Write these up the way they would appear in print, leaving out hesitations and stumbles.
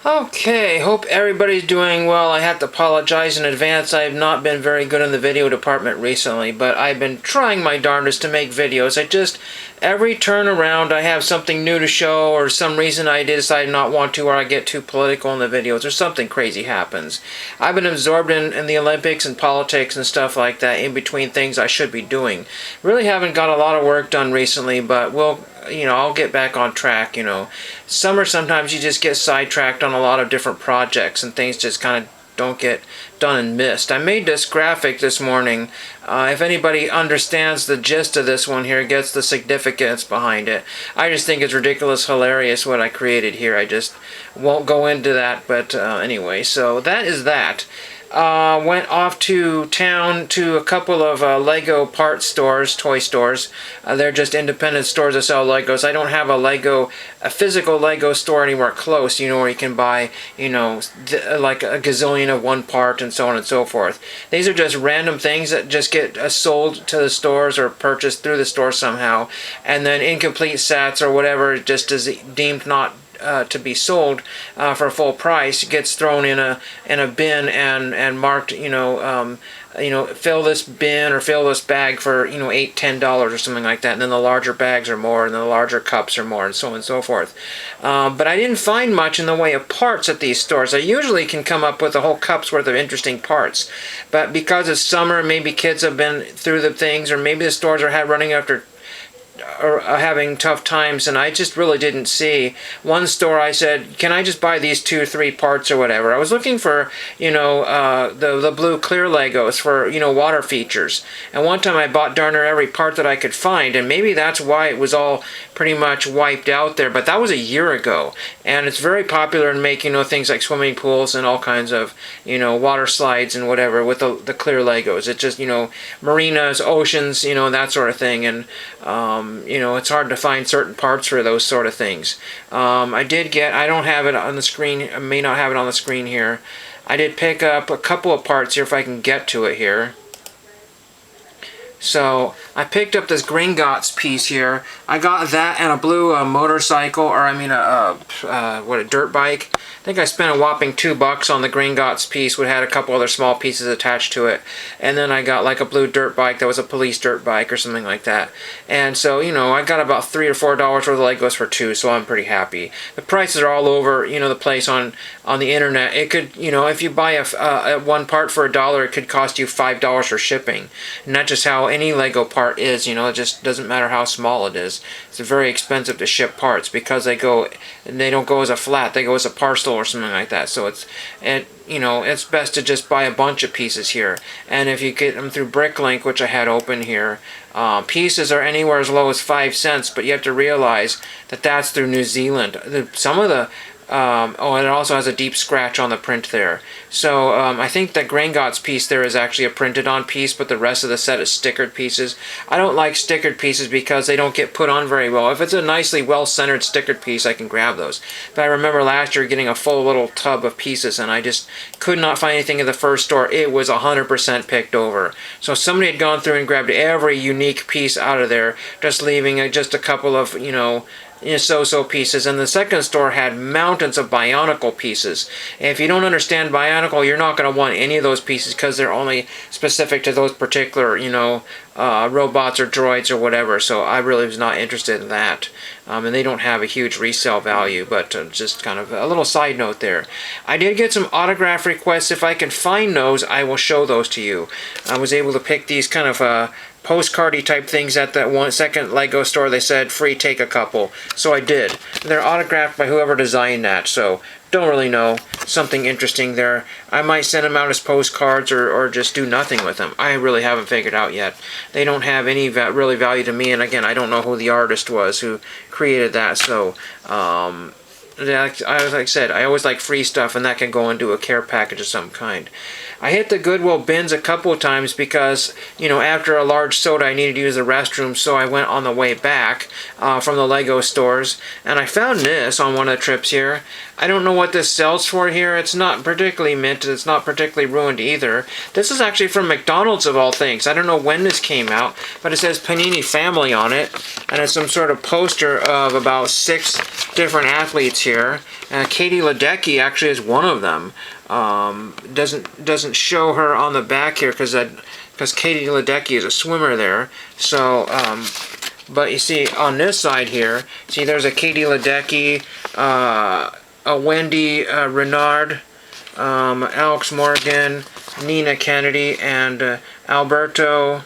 Okay, hope everybody's doing well. I have to apologize in advance. I have not been very good in the video department recently, but I've been trying my darndest to make videos. Every turn around, I have something new to show, or some reason I decide not want to, or I get too political in the videos, or something crazy happens. I've been absorbed in the Olympics and politics and stuff like that, in between things I should be doing. Really haven't got a lot of work done recently, but I'll get back on track. Summer, sometimes you just get sidetracked on a lot of different projects and things just kind of don't get done and missed. I made this graphic this morning. If anybody understands the gist of this one here, gets the significance behind it, I just think it's ridiculous, hilarious what I created here. I just won't go into that, but anyway, so that is that. Went off to town to a couple of Lego part stores, toy stores. They're just independent stores that sell Legos. I don't have a physical Lego store anywhere close, where you can buy, like a gazillion of one part and so on and so forth. These are just random things that just get sold to the stores or purchased through the store somehow, and then incomplete sets or whatever just is deemed not to be sold for full price gets thrown in a bin and marked, fill this bin or fill this bag for $8-10 or something like that, and then the larger bags are more, and then the larger cups are more, and so on and so forth. But I didn't find much in the way of parts at these stores. I usually can come up with a whole cup's worth of interesting parts, but because it's summer, maybe kids have been through the things, or maybe the stores are running after or having tough times, and I just really didn't see. One store I said, can I just buy these 2 or 3 parts or whatever? I was looking for, the blue clear Legos for, water features. And one time I bought darn near every part that I could find, and maybe that's why it was all pretty much wiped out there, but that was a year ago. And it's very popular in making, things like swimming pools and all kinds of, water slides and whatever with the clear Legos. It's just, marinas, oceans, that sort of thing. And, it's hard to find certain parts for those sort of things. I don't have it on the screen, I may not have it on the screen here. I did pick up a couple of parts here if I can get to it here. So I picked up this Gringotts piece here. I got that and a blue motorcycle, or a dirt bike. I think I spent a whopping $2 on the Gringotts piece, which had a couple other small pieces attached to it. And then I got like a blue dirt bike that was a police dirt bike or something like that. And so, I got about $3 or $4 worth of Legos for 2, so I'm pretty happy. The prices are all over, the place on the internet. It could, if you buy a one part for $1, it could cost you $5 for shipping. And that's just how any Lego part is, it just doesn't matter how small it is. It's very expensive to ship parts because they don't go as a flat, they go as a parcel or something like that. So it's best to just buy a bunch of pieces here. And if you get them through Bricklink, which I had open here, pieces are anywhere as low as 5 cents, but you have to realize that that's through New Zealand. Some of the and it also has a deep scratch on the print there. So I think that Gringotts piece there is actually a printed on piece, but the rest of the set is stickered pieces. I don't like stickered pieces because they don't get put on very well. If it's a nicely well-centered stickered piece, I can grab those. But I remember last year getting a full little tub of pieces, and I just could not find anything in the first store. It was 100% picked over. So somebody had gone through and grabbed every unique piece out of there, just leaving just a couple of, so-so pieces. And the second store had mountains of Bionicle pieces. And if you don't understand Bionicle, you're not going to want any of those pieces because they're only specific to those particular, robots or droids or whatever. So I really was not interested in that. And they don't have a huge resale value, but just kind of a little side note there. I did get some autograph requests. If I can find those, I will show those to you. I was able to pick these kind of postcardy type things at that second Lego store. They said free, take a couple, so I did. They're autographed by whoever designed that, so don't really know. Something interesting there. I might send them out as postcards or just do nothing with them. I really haven't figured out yet. They don't have any really value to me, and again, I don't know who the artist was who created that, so like I said, I always like free stuff, and that can go into a care package of some kind. I hit the Goodwill bins a couple of times because, after a large soda I needed to use the restroom, so I went on the way back from the Lego stores, and I found this on one of the trips here. I don't know what this sells for here. It's not particularly minted. It's not particularly ruined either. This is actually from McDonald's of all things. I don't know when this came out, but it says Panini Family on it, and it's some sort of poster of about 6 different athletes here. Katie Ledecky actually is one of them. Doesn't show her on the back here because Katie Ledecky is a swimmer there. So, but you see on this side here, see there's a Katie Ledecky, a Wendy Renard, Alex Morgan, Nina Kennedy, and Alberto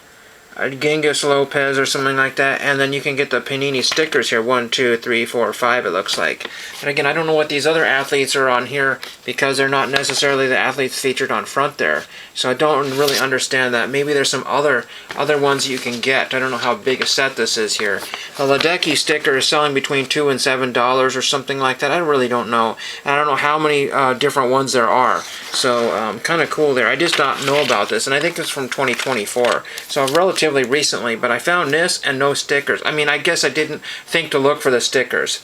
Genghis Lopez or something like that. And then you can get the Panini stickers here, 1, 2, 3, 4, 5 it looks like. And again, I don't know what these other athletes are on here because they're not necessarily the athletes featured on front there. So I don't really understand that. Maybe there's some other ones you can get. I don't know how big a set this is here. The Ledecky sticker is selling between $2 and $7 or something like that. I really don't know. And I don't know how many different ones there are. So kind of cool there. I just don't know about this, and I think it's from 2024. So relatively recently, but I found this and no stickers. I mean, I guess I didn't think to look for the stickers.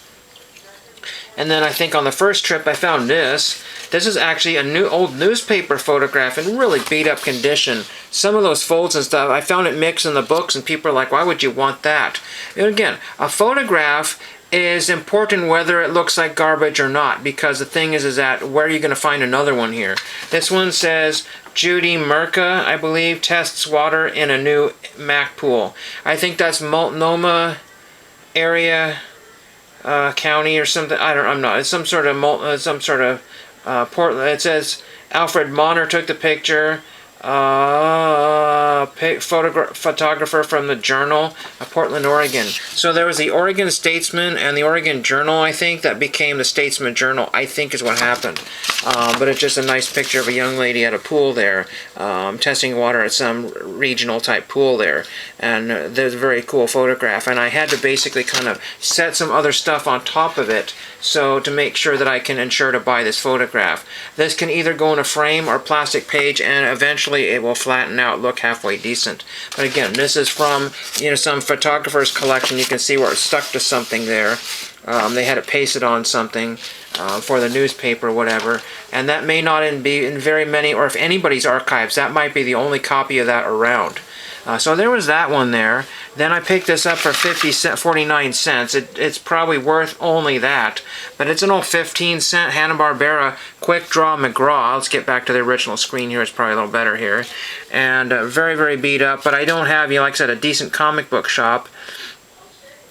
And then I think on the first trip I found this. This is actually a old newspaper photograph in really beat up condition. Some of those folds and stuff, I found it mixed in the books, and people are like, why would you want that? And again, a photograph is important whether it looks like garbage or not, because the thing is that where are you going to find another one here? This one says Judy Merca, I believe, tests water in a new Mac pool. I think that's Multnomah area county or something. I'm not. It's some sort of Portland. It says Alfred Monner took the picture. Photographer from the Journal of Portland, Oregon. So there was the Oregon Statesman and the Oregon Journal, I think, that became the Statesman Journal, I think is what happened. But it's just a nice picture of a young lady at a pool there, testing water at some regional type pool there. And there's a very cool photograph. And I had to basically kind of set some other stuff on top of it so to make sure that I can ensure to buy this photograph. This can either go in a frame or plastic page, and eventually it will flatten out, look halfway decent. But again, this is from some photographer's collection. You can see where it's stuck to something there. They had it pasted on something for the newspaper or whatever, and that may not be in very many, or if anybody's archives, that might be the only copy of that around. So there was that one there. Then I picked this up for 49 cents. It's probably worth only that, but it's an old 15-cent Hanna-Barbera Quick Draw McGraw. Let's get back to the original screen here. It's probably a little better here. And very, very beat up, but I don't have, like I said, a decent comic book shop.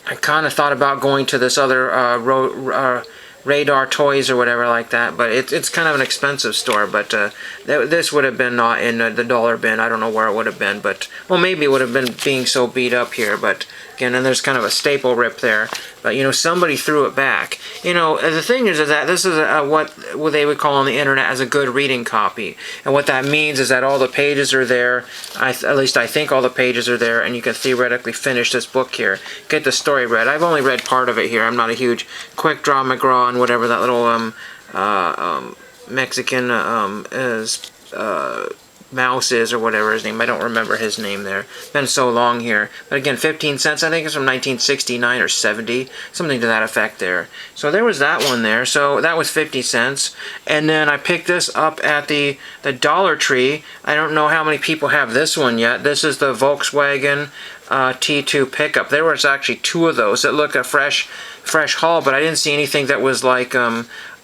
I kind of thought about going to this other Radar Toys or whatever like that, but it's kind of an expensive store. But this would have been not in the dollar bin. I don't know where it would have been, but well, maybe it would have been being so beat up here. But again, and there's kind of a staple rip there. But somebody threw it back. The thing is that this is what they would call on the internet as a good reading copy, and what that means is that all the pages are there. At least I think all the pages are there, and you can theoretically finish this book here, get the story read. I've only read part of it here. I'm not a huge Quick Draw McGraw and whatever that little Mexican is. Mouse is, or whatever his name. I don't remember his name there. Been so long here. But again, 15 cents. I think it's from 1969 or 70. Something to that effect there. So there was that one there. So that was 50 cents. And then I picked this up at the Dollar Tree. I don't know how many people have this one yet. This is the Volkswagen T2 pickup. There was actually 2 of those that look a fresh haul, but I didn't see anything that was like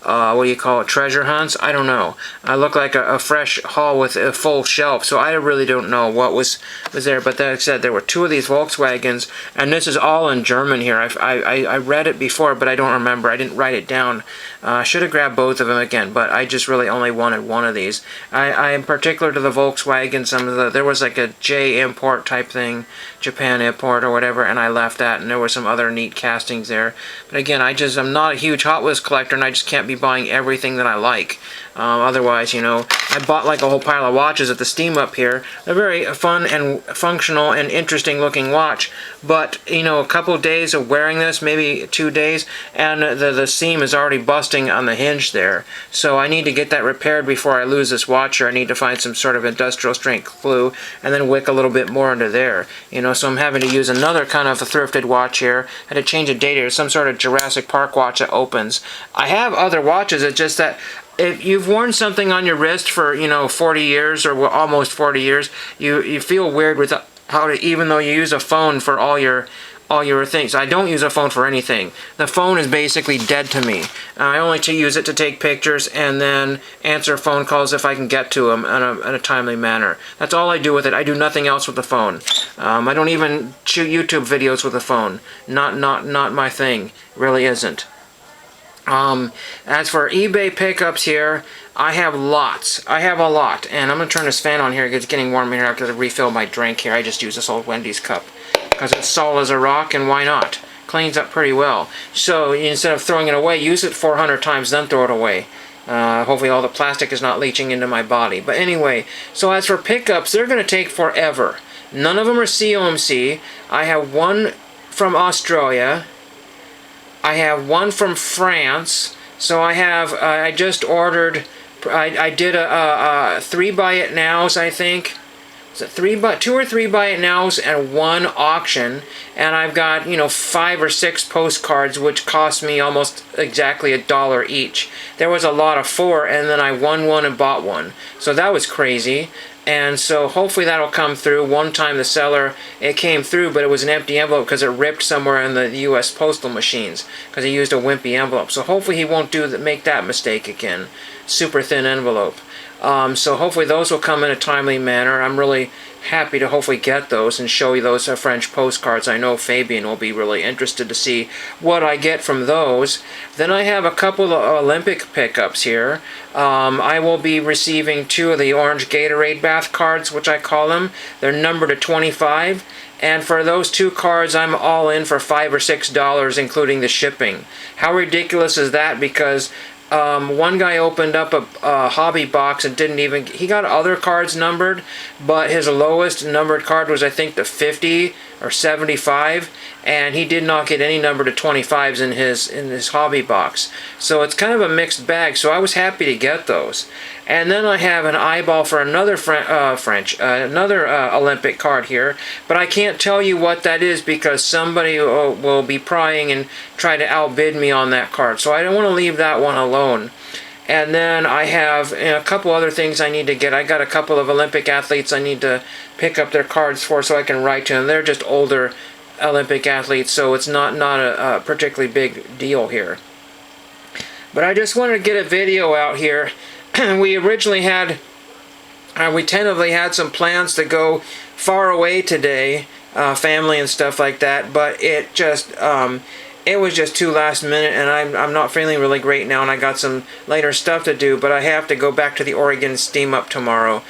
what do you call it, treasure hunts? I don't know. I look like a fresh haul with a full shelf, so I really don't know what was there. But like I said, there were 2 of these Volkswagens, and this is all in German here. I read it before, but I don't remember. I didn't write it down. I should have grabbed both of them again, but I just really only wanted one of these. I am particular to the Volkswagen. There was like a J import type thing, Japan import or whatever, and I left that, and there were some other neat castings there. But again, I'm not a huge Hot Wheels collector, and I just can't be buying everything that I like. Otherwise, I bought like a whole pile of watches at the Steam up here. They're very fun and functional and interesting looking watch, but a couple days of wearing this, maybe 2 days, and the seam is already busting on the hinge there. So I need to get that repaired before I lose this watch, or I need to find some sort of industrial strength glue and then wick a little bit more into there. So I'm having to use another kind of a thrifted watch here. I had to change a date here, some sort of Jurassic Park watch that opens. I have other watches. It's just that if you've worn something on your wrist for 40 years or almost 40 years, you feel weird with how to, even though you use a phone for all your things. I don't use a phone for anything. The phone is basically dead to me. I only use it to take pictures and then answer phone calls if I can get to them in a timely manner. That's all I do with it. I do nothing else with the phone. I don't even shoot YouTube videos with the phone. Not my thing. Really isn't. As for eBay pickups here, I have lots. I have a lot. And I'm going to turn this fan on here because it's getting warm in here after I refill my drink here. I just use this old Wendy's cup because it's solid as a rock, and why not? Cleans up pretty well. So instead of throwing it away, use it 400 times, then throw it away. Hopefully all the plastic is not leaching into my body. But anyway, so as for pickups, they're going to take forever. None of them are COMC. I have one from Australia. I have one from France. So I have, I just ordered, I did a 3 Buy It Nows, I think. So 2 or 3 Buy It Nows and 1 auction, and I've got 5 or 6 postcards, which cost me almost exactly $1 each. There was a lot of 4, and then I won one and bought one, so that was crazy. And so hopefully that'll come through. One time the seller, it came through, but it was an empty envelope because it ripped somewhere in the U.S. postal machines because he used a wimpy envelope. So hopefully he won't make that mistake again. Super thin envelope. So hopefully those will come in a timely manner. I'm really happy to hopefully get those and show you those French postcards. I know Fabian will be really interested to see what I get from those. Then I have a couple of Olympic pickups here. I will be receiving 2 of the orange Gatorade bath cards, which I call them. They're numbered to 25. And for those 2 cards, I'm all in for $5 or $6, including the shipping. How ridiculous is that? Because one guy opened up a hobby box and didn't even, he got other cards numbered, but his lowest numbered card was I think the 50 or 75, and he did not get any number to 25s in his hobby box. So it's kind of a mixed bag, so I was happy to get those. And then I have an eyeball for another Olympic card here, but I can't tell you what that is because somebody will be prying and try to outbid me on that card. So I don't want to leave that one alone. And then I have a couple other things I need to get. I got a couple of Olympic athletes I need to pick up their cards for so I can write to them. They're just older Olympic athletes, so it's not a particularly big deal here. But I just wanted to get a video out here. We originally had, we tentatively had some plans to go far away today, family and stuff like that, but it just, it was just too last minute, and I'm not feeling really great now, and I got some later stuff to do, but I have to go back to the Oregon steam up tomorrow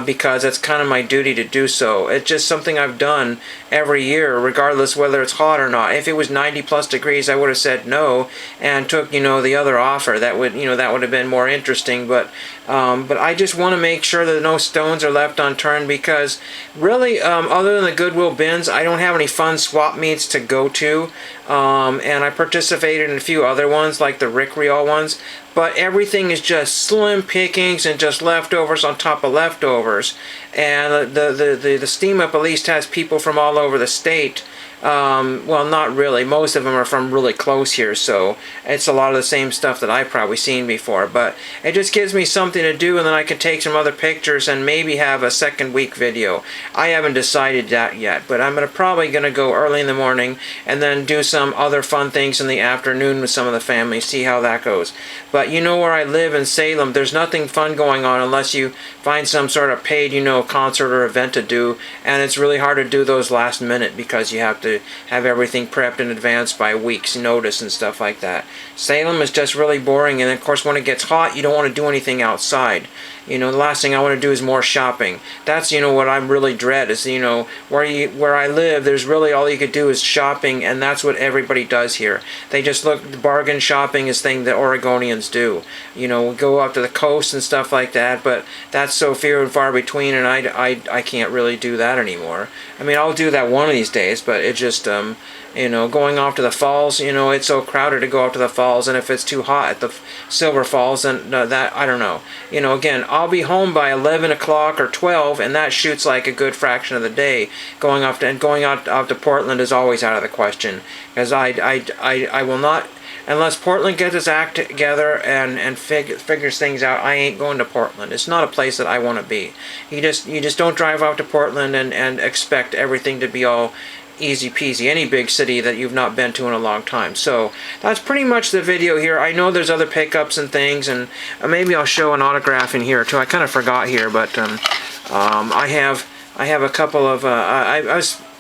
because it's kind of my duty to do so. It's just something I've done every year, regardless whether it's hot or not. If it was 90+ degrees, I would have said no and took, the other offer. That would, that would have been more interesting, but I just want to make sure that no stones are left unturned because really, other than the Goodwill bins, I don't have any fun swap meets to go to. And I participated in a few other ones like the Rick Rial ones, but everything is just slim pickings and just leftovers on top of leftovers. And the steam up at least has people from all over the state. Well, not really. Most of them are from really close here, so it's a lot of the same stuff that I've probably seen before. But it just gives me something to do, and then I can take some other pictures and maybe have a second week video. I haven't decided that yet, but I'm probably going to go early in the morning and then do some other fun things in the afternoon with some of the family, see how that goes. But you know where I live in Salem, there's nothing fun going on unless you find some sort of paid, concert or event to do, and it's really hard to do those last minute because you have to have everything prepped in advance by weeks notice and stuff like that. Salem is just really boring, and of course when it gets hot you don't want to do anything outside. The last thing I want to do is more shopping. That's what I really dread is where I live, there's really all you could do is shopping, and that's what everybody does here. They just look, bargain shopping is thing that Oregonians do. Go up to the coast and stuff like that, but that's so few and far between, and I can't really do that anymore. I mean, I'll do that one of these days, but it just going off to the falls, it's so crowded to go up to the falls, and if it's too hot at the Silver Falls, then that, I don't know. Again, I'll be home by 11 o'clock or 12, and that shoots like a good fraction of the day. Going out to Portland is always out of the question, because I will not unless Portland gets its act together and figures things out, I ain't going to Portland. It's not a place that I want to be. You just don't drive out to Portland and expect everything to be all easy peasy. Any big city that you've not been to in a long time. So that's pretty much the video here. I know there's other pickups and things, and maybe I'll show an autograph in here too. I kind of forgot here, but I have a couple of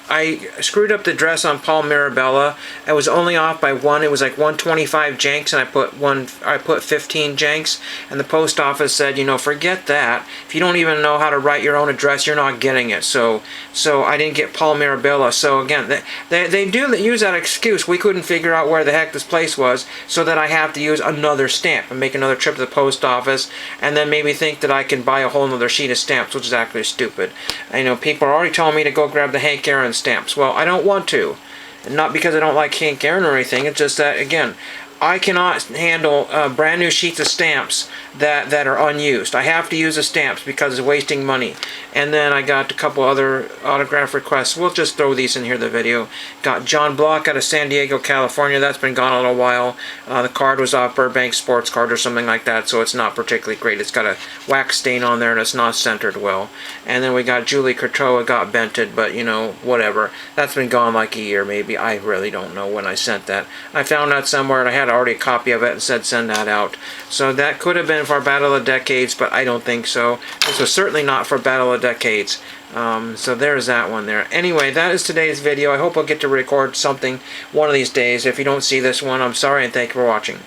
I screwed up the address on Paul Mirabella. I was only off by one. It was like 125 janks, and I put 15 janks. And the post office said, you know, forget that. If you don't even know how to write your own address, you're not getting it. So I didn't get Paul Mirabella. So again, they do use that excuse. We couldn't figure out where the heck this place was, so that I have to use another stamp and make another trip to the post office, and then maybe think that I can buy a whole other sheet of stamps, which is actually stupid. I know people are already telling me to go grab the Hank Aaron stamps. Well, I don't want to. And not because I don't like Hank Aaron or anything. It's just that, again, I cannot handle brand new sheets of stamps that are unused. I have to use the stamps because it's wasting money. And then I got a couple other autograph requests. We'll just throw these in here, the video. Got John Block out of San Diego, California. That's been gone a little while. The card was off Burbank Sports Card or something like that, so it's not particularly great. It's got a wax stain on there and it's not centered well. And then we got Julie Courtois, got bented, but you know, whatever. That's been gone like a year maybe. I really don't know when I sent that. I found that somewhere and I had already a copy of it and said send that out. So that could have been for Battle of the Decades, but I don't think so. This was certainly not for Battle of the Decades. So there's that one there. Anyway, that is today's video. I hope I'll get to record something one of these days. If you don't see this one, I'm sorry, and thank you for watching.